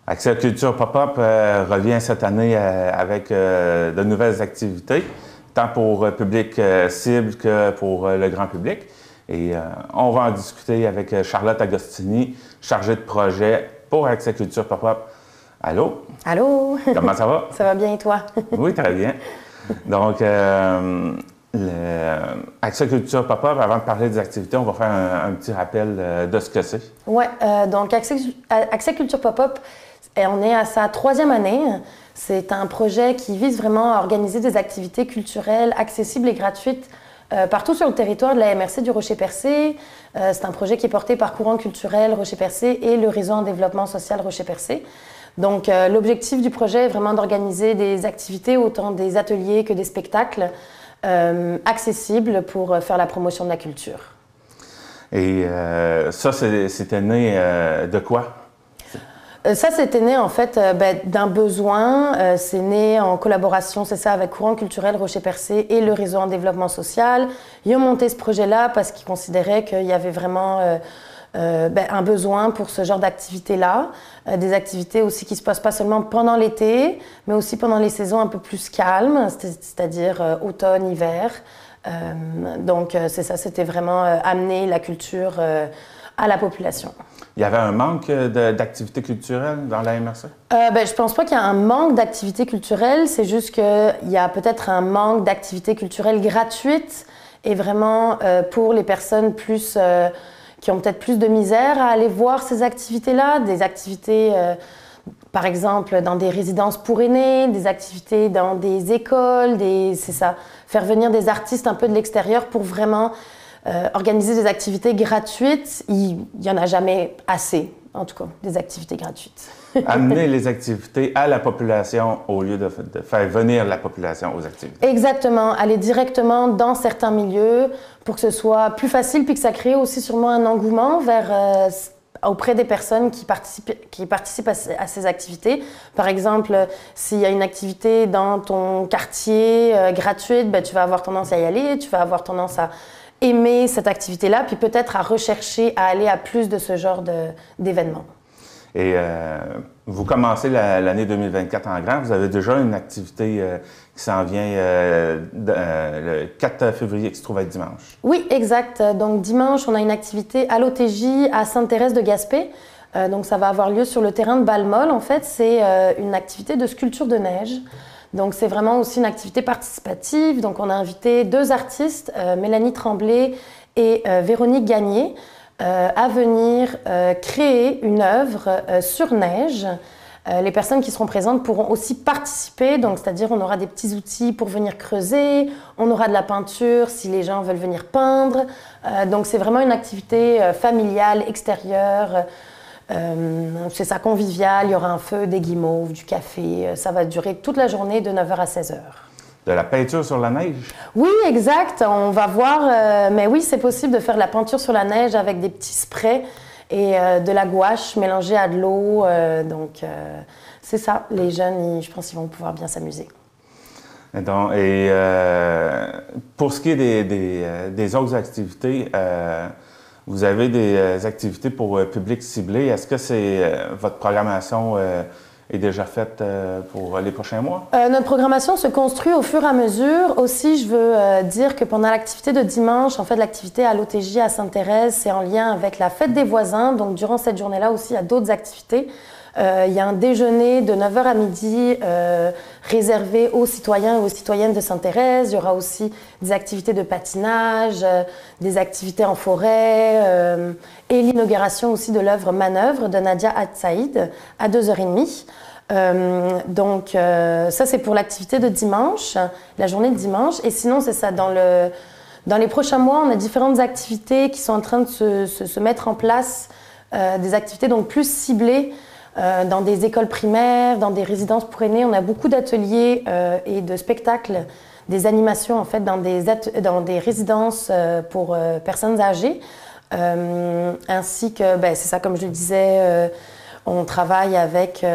Accès Culture Pop-Up revient cette année avec de nouvelles activités, tant pour public cible que pour le grand public. Et on va en discuter avec Charlotte Agostini, chargée de projet pour Accès Culture Pop-Up. Allô? Allô? Comment ça va? Ça va bien et toi? Oui, très bien. Donc, Accès Culture Pop-Up, avant de parler des activités, on va faire un petit rappel de ce que c'est. Oui, donc Accès Culture Pop-Up, on est à sa 3e année. C'est un projet qui vise vraiment à organiser des activités culturelles accessibles et gratuites partout sur le territoire de la MRC du Rocher-Percé. C'est un projet qui est porté par Courant culturel Rocher-Percé et le réseau en développement social Rocher-Percé. Donc, l'objectif du projet est vraiment d'organiser des activités, autant des ateliers que des spectacles accessibles pour faire la promotion de la culture. Et ça, c'était né de quoi? Ça, c'était né en fait d'un besoin. C'est né en collaboration, c'est ça, avec Courant culturel Rocher-Percé et le réseau en développement social. Ils ont monté ce projet-là parce qu'ils considéraient qu'il y avait vraiment un besoin pour ce genre d'activités-là. Des activités aussi qui se passent pas seulement pendant l'été, mais aussi pendant les saisons un peu plus calmes, c'est-à-dire automne, hiver. Donc, c'est ça, c'était vraiment amener la culture à la population. Il y avait un manque d'activités culturelles dans la MRC? Je pense pas qu'il y a un manque d'activités culturelles, c'est juste qu'il y a peut-être un manque d'activités culturelles gratuites et vraiment pour les personnes plus, qui ont peut-être plus de misère à aller voir ces activités-là, des activités par exemple dans des résidences pour aînés, des activités dans des écoles, c'est ça, faire venir des artistes un peu de l'extérieur pour vraiment organiser des activités gratuites. Il n'y en a jamais assez, en tout cas, des activités gratuites. Amener les activités à la population au lieu de faire venir la population aux activités. Exactement, aller directement dans certains milieux pour que ce soit plus facile puis que ça crée aussi sûrement un engouement auprès des personnes qui participent à ces activités. Par exemple, s'il y a une activité dans ton quartier gratuite, tu vas avoir tendance à y aller, tu vas avoir tendance à aimer cette activité-là, puis peut-être à rechercher à aller à plus de ce genre d'événements. Et vous commencez l'année 2024 en grand. Vous avez déjà une activité qui s'en vient le 4 février, qui se trouve être dimanche. Oui, exact. Donc dimanche, on a une activité à l'OTJ à Sainte-Thérèse-de-Gaspé. Donc ça va avoir lieu sur le terrain de Balmol. En fait, c'est une activité de sculpture de neige. Donc c'est vraiment aussi une activité participative. Donc on a invité 2 artistes, Mélanie Tremblay et Véronique Gagné, à venir créer une œuvre sur neige. Les personnes qui seront présentes pourront aussi participer, donc c'est-à-dire on aura des petits outils pour venir creuser, on aura de la peinture si les gens veulent venir peindre. Donc c'est vraiment une activité familiale, extérieure. C'est ça, convivial, il y aura un feu, des guimauves, du café. Ça va durer toute la journée de 9h à 16h. De la peinture sur la neige? Oui, exact. On va voir. Mais oui, c'est possible de faire de la peinture sur la neige avec des petits sprays et de la gouache mélangée à de l'eau. Donc, c'est ça. Les jeunes, je pense qu'ils vont pouvoir bien s'amuser. Et pour ce qui est des autres activités, vous avez des activités pour public ciblé. Est-ce que votre programmation est déjà faite pour les prochains mois? Notre programmation se construit au fur et à mesure. Aussi, je veux dire que pendant l'activité de dimanche, en fait, l'activité à l'OTJ à Sainte-Thérèse, c'est en lien avec la fête des voisins. Donc, durant cette journée-là aussi, il y a d'autres activités. Il y a un déjeuner de 9h à midi réservé aux citoyens et aux citoyennes de Sainte-Thérèse. Il y aura aussi des activités de patinage, des activités en forêt et l'inauguration aussi de l'œuvre Manœuvre de Nadia Hadsaïd à 2h30. Donc ça c'est pour l'activité de dimanche, la journée de dimanche. Et sinon c'est ça, dans les prochains mois, on a différentes activités qui sont en train de se mettre en place, des activités donc plus ciblées. Dans des écoles primaires, dans des résidences pour aînés, on a beaucoup d'ateliers et de spectacles, des animations en fait dans des résidences pour personnes âgées, ainsi que, c'est ça comme je le disais, on travaille avec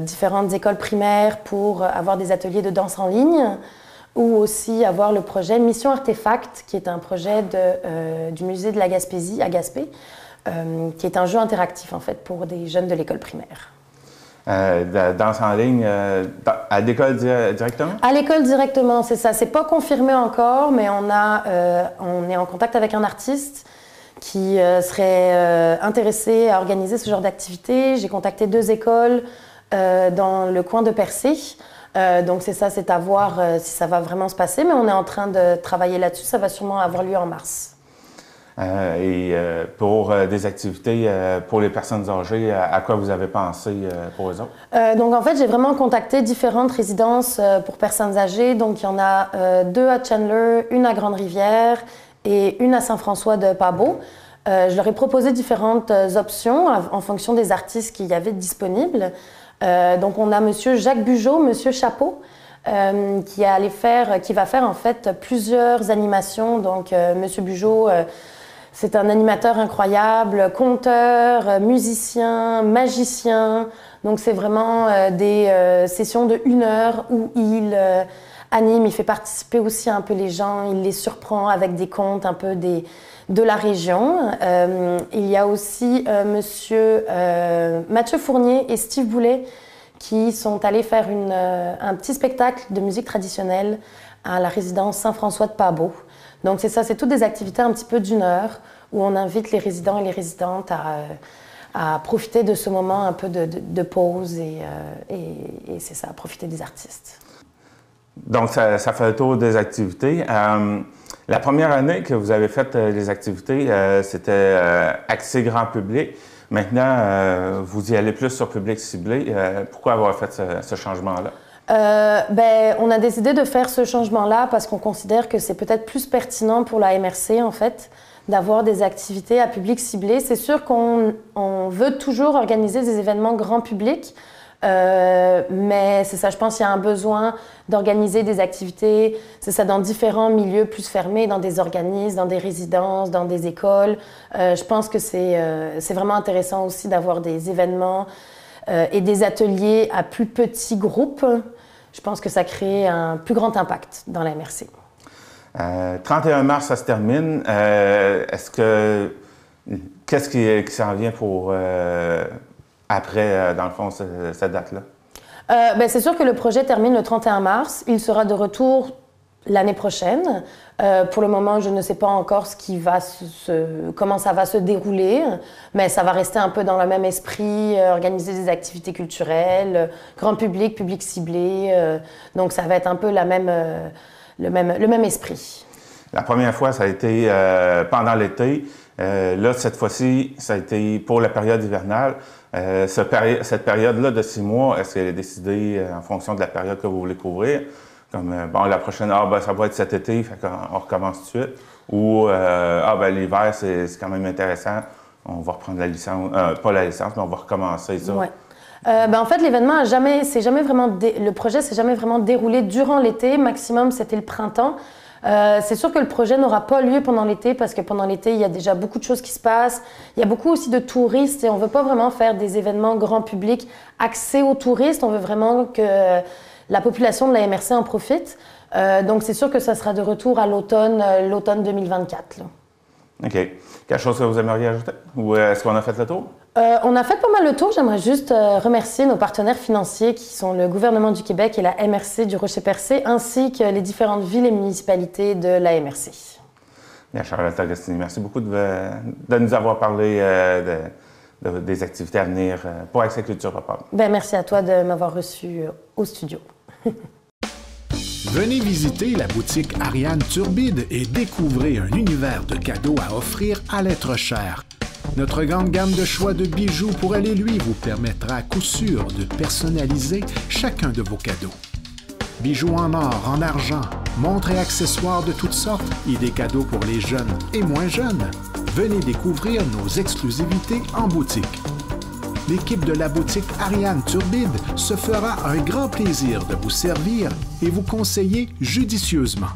différentes écoles primaires pour avoir des ateliers de danse en ligne ou aussi avoir le projet Mission Artefact, qui est un projet du musée de la Gaspésie à Gaspé, qui est un jeu interactif en fait pour des jeunes de l'école primaire. Danse en ligne, à l'école directement? À l'école directement, c'est ça. C'est pas confirmé encore, mais on est en contact avec un artiste qui serait intéressé à organiser ce genre d'activité. J'ai contacté 2 écoles dans le coin de Percé. Donc c'est ça, c'est à voir si ça va vraiment se passer, mais on est en train de travailler là-dessus. Ça va sûrement avoir lieu en mars. Pour des activités pour les personnes âgées, à quoi vous avez pensé pour eux autres? Donc en fait, j'ai vraiment contacté différentes résidences pour personnes âgées. Donc il y en a 2 à Chandler, une à Grande-Rivière et une à Saint-François-de-Pabeau. Je leur ai proposé différentes options en fonction des artistes qu'il y avait disponibles. Donc on a Monsieur Jacques Bugeaud, Monsieur Chapeau, qui va faire en fait plusieurs animations. Donc Monsieur Bugeaud, c'est un animateur incroyable, conteur, musicien, magicien. Donc c'est vraiment des sessions de 1 heure où il anime, il fait participer aussi un peu les gens, il les surprend avec des contes un peu de la région. Il y a aussi Monsieur Mathieu Fournier et Steve Boulet qui sont allés faire un petit spectacle de musique traditionnelle à la résidence Saint-François-de-Pabeau. Donc c'est ça, c'est toutes des activités un petit peu d'1 heure où on invite les résidents et les résidentes à profiter de ce moment un peu de pause et c'est ça, à profiter des artistes. Donc ça fait le tour des activités. La première année que vous avez fait les activités, c'était axé grand public. Maintenant, vous y allez plus sur public ciblé. Pourquoi avoir fait ce changement-là? On a décidé de faire ce changement-là parce qu'on considère que c'est peut-être plus pertinent pour la MRC, en fait, d'avoir des activités à public ciblé. C'est sûr qu'on veut toujours organiser des événements grand public, mais c'est ça, je pense qu'il y a un besoin d'organiser des activités, c'est ça, dans différents milieux plus fermés, dans des organismes, dans des résidences, dans des écoles. Je pense que c'est vraiment intéressant aussi d'avoir des événements et des ateliers à plus petits groupes. Je pense que ça crée un plus grand impact dans la MRC. 31 mars, ça se termine. Qu'est-ce qui s'en vient pour après, dans le fond, cette date-là? C'est sûr que le projet termine le 31 mars. Il sera de retour l'année prochaine. Pour le moment, je ne sais pas encore comment ça va se dérouler, mais ça va rester un peu dans le même esprit, organiser des activités culturelles, grand public, public ciblé. Donc ça va être un peu le même esprit. La première fois, ça a été pendant l'été. Là, cette fois-ci, ça a été pour la période hivernale. Cette période-là de 6 mois, est-ce qu'elle est décidée en fonction de la période que vous voulez couvrir? Comme, la prochaine, ça va être cet été, fait qu'on recommence tout de suite. Ou, l'hiver, c'est quand même intéressant, on va reprendre la licence, pas la licence, mais on va recommencer ça. Ouais. En fait, l'événement le projet s'est jamais vraiment déroulé durant l'été. Maximum, c'était le printemps. C'est sûr que le projet n'aura pas lieu pendant l'été parce que pendant l'été, il y a déjà beaucoup de choses qui se passent. Il y a beaucoup aussi de touristes et on ne veut pas vraiment faire des événements grand public axés aux touristes. On veut vraiment que la population de la MRC en profite. Donc, c'est sûr que ça sera de retour à l'automne 2024. Là. OK. Quelque chose que vous aimeriez ajouter? Ou est-ce qu'on a fait le tour? On a fait pas mal le tour. J'aimerais juste remercier nos partenaires financiers qui sont le gouvernement du Québec et la MRC du Rocher-Percé, ainsi que les différentes villes et municipalités de la MRC. Bien, Charlotte Agostini, merci beaucoup de nous avoir parlé des activités à venir pour Accès Culture Pop-Up. Merci à toi de m'avoir reçu au studio. Venez visiter la boutique Ariane Turbide et découvrez un univers de cadeaux à offrir à l'être cher. Notre grande gamme de choix de bijoux pour aller lui vous permettra à coup sûr de personnaliser chacun de vos cadeaux. Bijoux en or, en argent, montres et accessoires de toutes sortes et des cadeaux pour les jeunes et moins jeunes. Venez découvrir nos exclusivités en boutique. L'équipe de la boutique Ariane Turbide se fera un grand plaisir de vous servir et vous conseiller judicieusement.